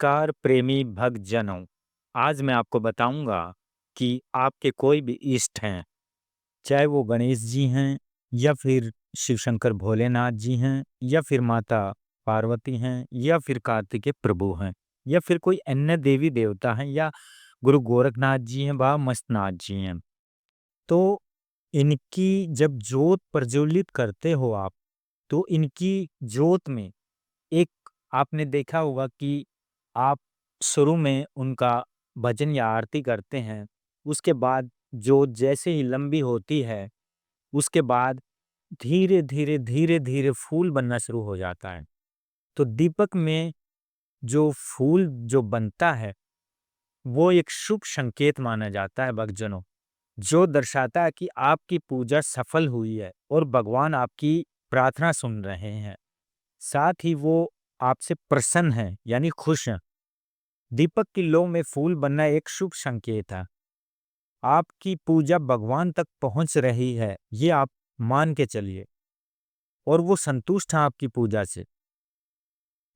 नमस्कार प्रेमी भक्तजनों। आज मैं आपको बताऊंगा कि आपके कोई भी इष्ट हैं, चाहे वो गणेश जी हैं या फिर शिव शंकर भोलेनाथ जी हैं या फिर माता पार्वती हैं या फिर कार्तिकेय प्रभु हैं या फिर कोई अन्य देवी देवता हैं या गुरु गोरखनाथ जी हैं व मस्तनाथ जी हैं। तो इनकी जब जोत प्रज्वलित करते हो आप, तो इनकी जोत में एक आपने देखा होगा कि आप शुरू में उनका भजन या आरती करते हैं, उसके बाद जोत जैसे ही लंबी होती है, उसके बाद धीरे-धीरे फूल बनना शुरू हो जाता है। तो दीपक में जो फूल जो बनता है, वो एक शुभ संकेत माना जाता है भक्तजनों, जो दर्शाता है कि आपकी पूजा सफल हुई है और भगवान आपकी प्रार्थना सुन रहे हैं। साथ ही वो आपसे प्रसन्न हैं, यानी खुश हैं। दीपक की लौ में फूल बनना एक शुभ संकेत है। आपकी पूजा भगवान तक पहुंच रही है, ये आप मान के चलिए, और वो संतुष्ट हैं आपकी पूजा से।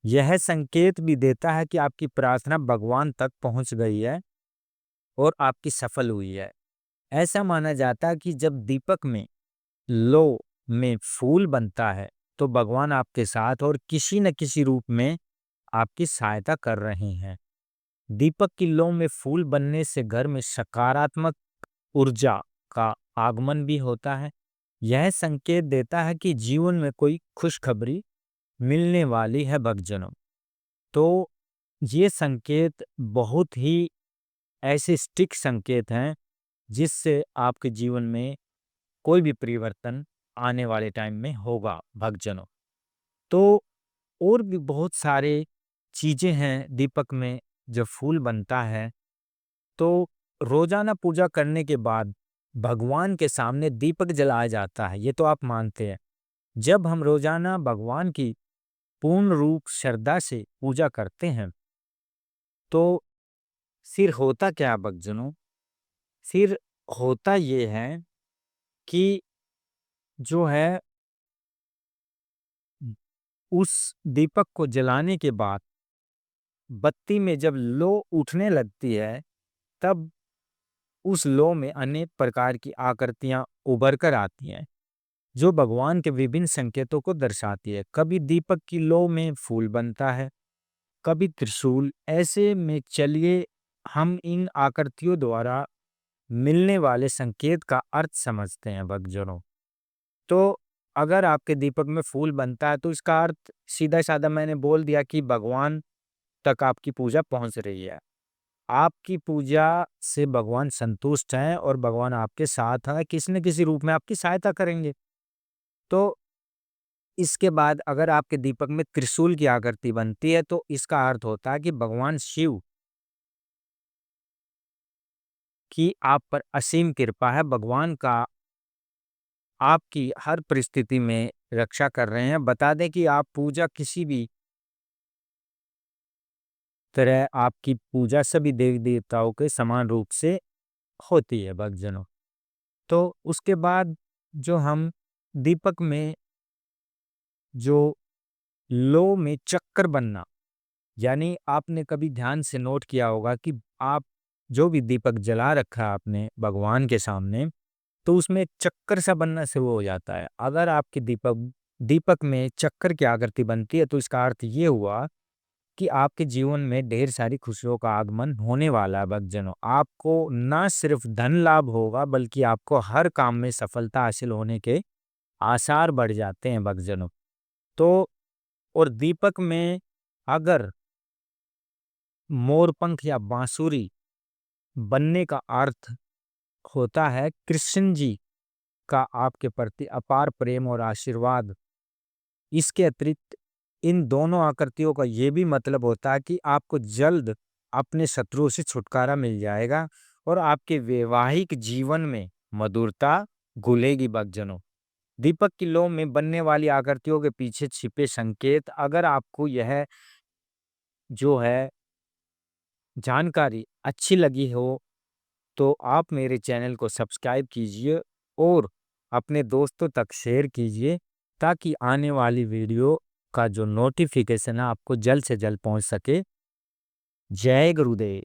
यह संकेत भी देता है कि आपकी प्रार्थना भगवान तक पहुंच गई है और आपकी सफल हुई है। ऐसा माना जाता है कि जब दीपक में लौ में फूल बनता है, तो भगवान आपके साथ और किसी न किसी रूप में आपकी सहायता कर रहे हैं। दीपक की लौ में फूल बनने से घर में सकारात्मक ऊर्जा का आगमन भी होता है। यह संकेत देता है कि जीवन में कोई खुशखबरी मिलने वाली है भक्तजनों। तो ये संकेत बहुत ही ऐसे स्टिक संकेत हैं, जिससे आपके जीवन में कोई भी परिवर्तन आने वाले टाइम में होगा भक्तजनों। तो और भी बहुत सारे चीजें हैं दीपक में जब फूल बनता है, तो रोजाना पूजा करने के बाद भगवान के सामने दीपक जलाया जाता है, ये तो आप मानते हैं। जब हम रोजाना भगवान की पूर्ण रूप श्रद्धा से पूजा करते हैं, तो फिर होता क्या है भक्तजनों? फिर होता ये है कि जो है, उस दीपक को जलाने के बाद बत्ती में जब लौ उठने लगती है, तब उस लौ में अनेक प्रकार की आकृतियां उभर कर आती हैं, जो भगवान के विभिन्न संकेतों को दर्शाती है। कभी दीपक की लौ में फूल बनता है, कभी त्रिशूल। ऐसे में चलिए हम इन आकृतियों द्वारा मिलने वाले संकेत का अर्थ समझते हैं भक्तजनों। तो अगर आपके दीपक में फूल बनता है, तो इसका अर्थ सीधा साधा मैंने बोल दिया कि भगवान तक आपकी पूजा पहुंच रही है। आपकी पूजा से भगवान संतुष्ट हैं और भगवान आपके साथ हैं, किसी न किसी रूप में आपकी सहायता करेंगे। तो इसके बाद अगर आपके दीपक में त्रिशूल की आकृति बनती है, तो इसका अर्थ होता है कि भगवान शिव की आप पर असीम कृपा है। भगवान का आपकी हर परिस्थिति में रक्षा कर रहे हैं। बता दें कि आप पूजा किसी भी तरह, आपकी पूजा सभी देवी देवताओं के समान रूप से होती है भक्तजनों। तो उसके बाद जो हम दीपक में जो लौ में चक्कर बनना, यानी आपने कभी ध्यान से नोट किया होगा कि आप जो भी दीपक जला रखा है आपने भगवान के सामने, तो उसमें एक चक्कर सा बनना शुरू हो जाता है। अगर आपके दीपक दीपक में चक्कर की आकृति बनती है, तो इसका अर्थ ये हुआ कि आपके जीवन में ढेर सारी खुशियों का आगमन होने वाला है भक्तजनों। आपको ना सिर्फ धन लाभ होगा, बल्कि आपको हर काम में सफलता हासिल होने के आसार बढ़ जाते हैं भक्तजनों। तो और दीपक में अगर मोरपंख या बांसुरी बनने का अर्थ होता है कृष्ण जी का आपके प्रति अपार प्रेम और आशीर्वाद। इसके अतिरिक्त इन दोनों आकृतियों का ये भी मतलब होता है कि आपको जल्द अपने शत्रुओं से छुटकारा मिल जाएगा और आपके वैवाहिक जीवन में मधुरता घुलेगी भक्तजनों। दीपक की लौ में बनने वाली आकृतियों के पीछे छिपे संकेत, अगर आपको यह जो है जानकारी अच्छी लगी हो, तो आप मेरे चैनल को सब्सक्राइब कीजिए और अपने दोस्तों तक शेयर कीजिए, ताकि आने वाली वीडियो का जो नोटिफिकेशन है आपको जल्द से जल्द पहुंच सके। जय गुरुदेव।